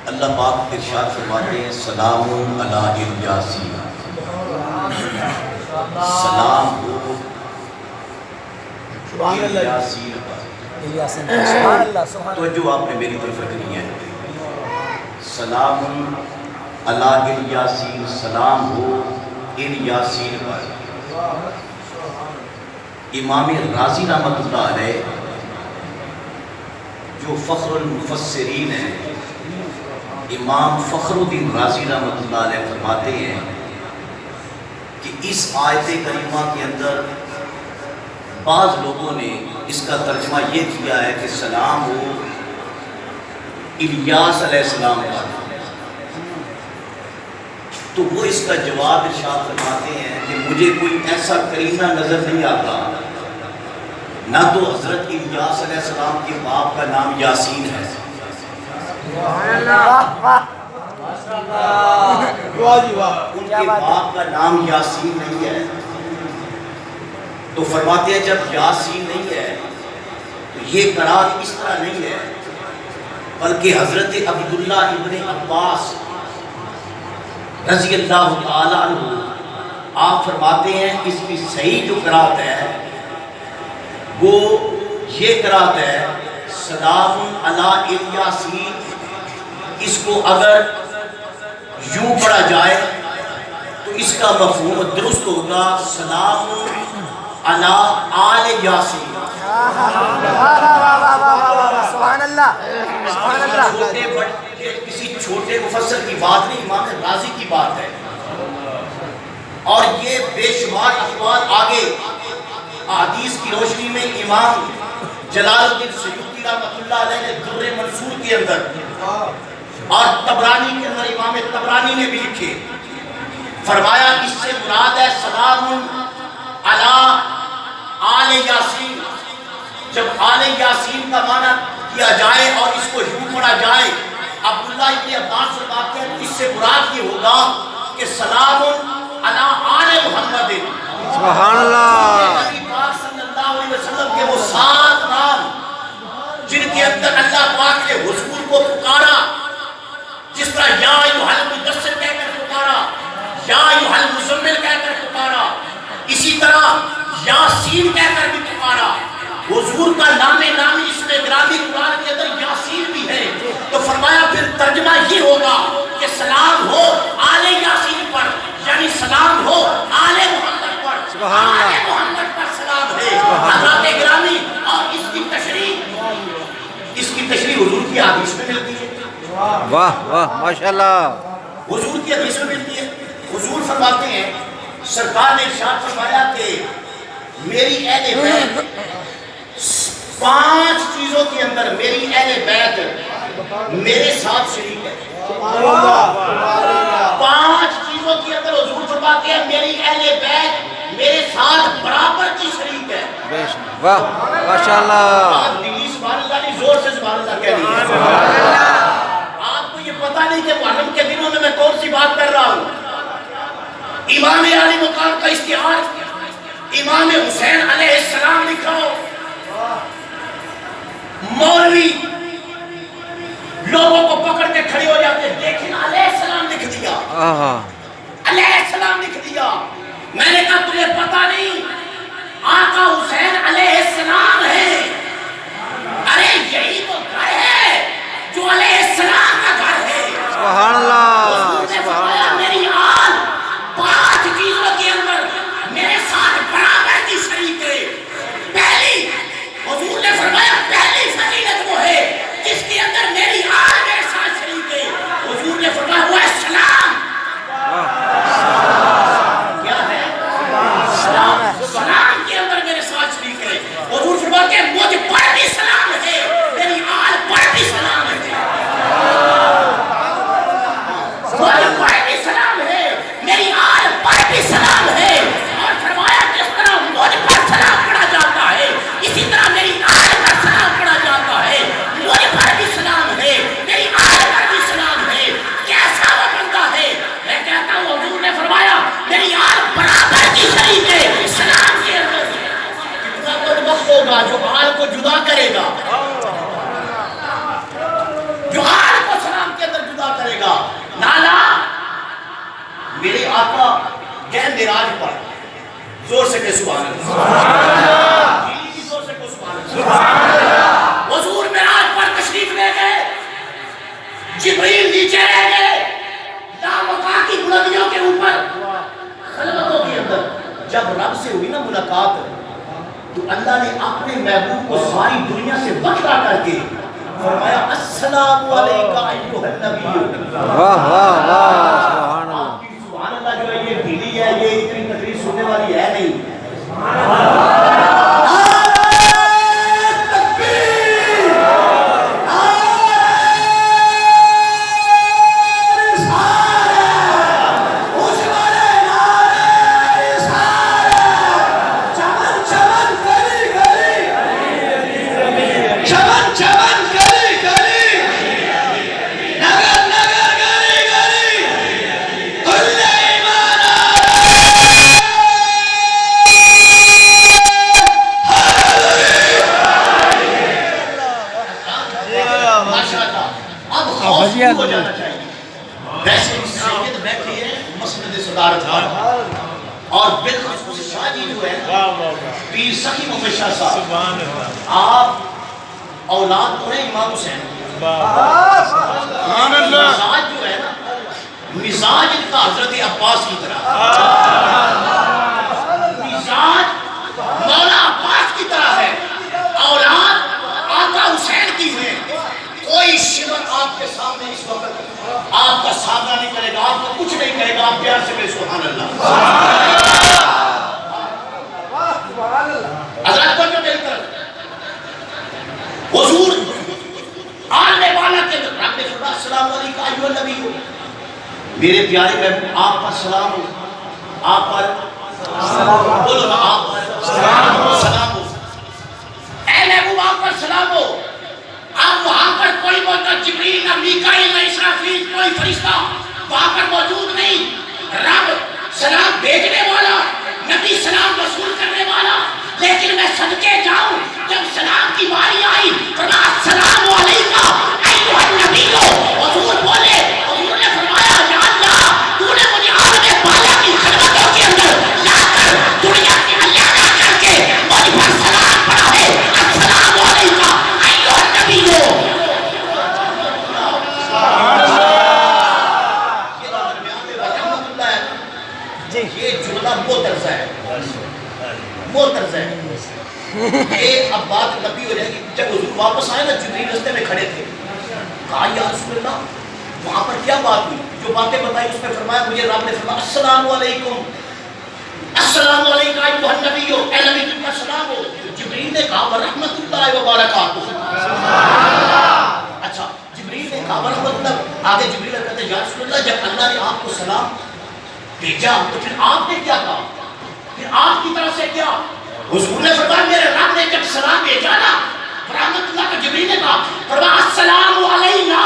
اللہ پاک ارشاد فرماتے ہیں سلام علی الیاسین، سلام ہو الیاسین پر۔ توجہ آپ نے میری طرف رکھنی ہے، سلام علی الیاسین، سلام ہو الیاسین پر۔ امام رازی رحمۃ اللہ علیہ جو فخر المفسرین ہیں، امام فخر الدین رازی رحمۃ اللہ علیہ فرماتے ہیں کہ اس آیت کریمہ کے اندر بعض لوگوں نے اس کا ترجمہ یہ کیا ہے کہ سلام ہو الیاس علیہ السلام پر، تو وہ اس کا جواب ارشاد فرماتے ہیں کہ مجھے کوئی ایسا کرینہ نظر نہیں آتا، نہ تو حضرت الیاس علیہ السلام کے باپ کا نام یاسین ہے، ان کے باپ کا نام یاسین نہیں ہے، تو فرماتے ہیں جب یاسین نہیں ہے تو یہ قرار اس طرح نہیں ہے، بلکہ حضرت عبداللہ ابن عباس رضی اللہ تعالیٰ عنہ آپ فرماتے ہیں اس کی صحیح جو قرات ہے وہ یہ قرات ہے سلام علی الیاسین۔ اس کو اگر یوں پڑھا جائے تو اس کا مفہوم درست ہوگا سلام علی آل یاسین۔ سبحان اللہ سبحان اللہ۔ کسی چھوٹے مفسر کی بات نہیں، امام رازی کی بات ہے، اور یہ بے شمار اقوال آگے احادیث کی روشنی میں امام جلال الدین سیوطی رحمۃ اللہ علیہ نے در منصور کے اندر اور طبرانی کے اندر امام طبرانی نے بھی لکھے، فرمایا اس سے مراد ہے سلام علی آل یاسین۔ جب آل یاسین کا معنی کیا جائے اور اس کو یوں پڑھا جائے، عبداللہ ابن عباس فرماتے ہیں اس سے مراد یہ ہوگا کہ سلام علی آل محمد، سبحان اللہ۔ نبی پاک صلی اللہ علیہ وسلم کے وہ 7 نام جن کے اندر اللہ پاک نے حضور کو پکارا، جس طرح یا ایھا المدثر کہہ کر پکارا، یا ایھا المزمل کہہ کر پکارا، اسی طرح یاسین کہہ کر بھی پکارا۔ حضور کا نام نامی اس میں گرامی قرآن کے اندر یاسین بھی ہے، تو فرمایا پھر ترجمہ یہ ہوگا کہ سلام ہو آل یاسین پر، یعنی سلام ہو آل محمد پر، آل محمد پر سلام ہے۔ حضرات گرامی، اور اس کی تشریح حضور کی حدیث میں ملتی ہے، واہ واہ ماشاءاللہ، حضور کی حدیث میں ملتی ہے۔ حضور فرماتے ہیں سرکار نے ارشاد فرمایا کہ میری اہل بیت 5 چیزوں کے اندر میری اہل بیت میرے ساتھ شریک ہے۔ 5 چیزوں کے اندر حضور فرماتے ہیں میری اہل بیت میرے ساتھ برابر کی شریک ہے۔ واہ ماشاءاللہ، آپ دلی سبحان اللہ نہیں، زور سے سبحان اللہ کہہ لیجیے۔ آپ کو یہ پتہ نہیں کہ محرم کے دنوں میں کون سی بات کر رہا ہوں۔ امام عالی مقام کا اشتہار امام حسین علیہ السلام لکھا ہو، مولوی لوگوں کو پکڑ کے کھڑے ہو جاتے ہیں، لیکن علیہ السلام لکھ دیا، علیہ السلام لکھ دیا۔ میں نے کہا تجھے پتہ نہیں آقا حسین علیہ السلام ہے؟ ارے یہی تو گھر ہے جو علیہ السلام کا گھر ہے۔ سبحان اللہ حضور نے سبحان فرمایا اللہ۔ میری آل 5 چیزوں کے اندر میرے ساتھ برابر کی شریک ہے۔ پہلی، حضور نے فرمایا پہلی فضیلت وہ ہے جس کے اندر میری آل میرے ساتھ شریک ہے۔ حضور نے فرمایا وہ ہے سلام۔ کیا ہے؟ سلام۔ سلام کے اندر میرے ساتھ شریک ہے۔ حضور فرماتے ہیں مجھ پر بھی سلام ہے، میری آل پر بھی سلام ہے۔ معراج پر زور سے کہ سبحان اللہ، زور سے کہ سبحان اللہ۔ حضور معراج پر تشریف لے گئے، جبریل نیچے رہ گئے، لامکان کی بلندیوں کے اوپر خلوتوں کے اندر جب رب سے ہوئی نا ملاقات تو اللہ نے اپنے محبوب کو ساری دنیا سے بچا کر کے فرمایا السلام علیکم ایھا النبی۔ واہ واہ واہ سبحان اللہ۔ سبحان اللہ جو ہے یہ ڈھیلی ہے، یہ اتنی تقریر سننے والی ہے نہیں۔ ہو جانا چاہیے۔ ویسے سید بیٹھے ہیں مسند صدارت پر، اور بالخصوص شاہ جی جو ہے پیر سخی محمد شاہ صاحب، آپ اولاد تو ہیں امام حسین، مزاج جو ہے نا مزاج ان کا حضرت عباس کی طرح، مزاج مولا عباس کی طرح ہے، اولاد آقا حسین کی ہے۔ کوئی شبر آپ کے سامنے اس وقت آپ کا سامنا نہیں کرے گا، آپ کو کچھ نہیں کہے گا، آپ پیار سے بے سبحان اللہ۔ حضرت کو جو میری طرف حضور آنے والا کے رب نے فرمایا السلام علیکم ایھا النبی، میرے پیارے محبوب آپ پر سلام ہو، آپ پر بولو نا آپ پر سلام ہو، اے محبوب آپ پر سلام ہو۔ اب وہاں پر کوئی موجود جبریل نہ میکائیل نہ اسرافیل کوئی فرشتہ وہاں پر موجود نہیں، رب سلام بھیجنے والا، نبی سلام رسول کرنے والا، لیکن میں صدقے جاؤں جب سلام کی باری آئی فرمایا السلام علیکم ایھا النبی، حضور بولے، حضور نے فرمایا یا اللہ تو نے مجھے عالم بالا کی خلوتوں کے اندر لا کر دنیا سے علیحدہ کر کے مجھ پر سلام پڑھا ہے، السلام علیکم ایھا النبی۔ یہ جملہ موترز ہے، موترز ہے۔ ایک اب بات نبی ہو جائے گی، جب حضور واپس آئے نا جبریل رستے میں کھڑے تھے، کہا یا رسول اللہ وہاں پر کیا بات ہوئی؟ جو باتیں بتائی اس میں فرمایا مجھے رب نے فرمایا السلام علیکم، السلام علیکم ایھا النبی، اے نبی تم پر سلام ہو۔ جبریل نے کہا ورحمۃ اللہ وبرکاتہ، اچھا جبریل نے کہا ورحمۃ اللہ، آگے جبریل کہتے ہیں یا رسول اللہ جب اللہ نے آپ کو سلام بھیجا تو پھر آپ نے کیا کہا، پھر آپ کی طرف سے کیا؟ حضور نے فرمایا میرے رب نے جب سلام بھیجا نا رحمت اللہ کا، جبریل نے کہا فرمایا السلام علینا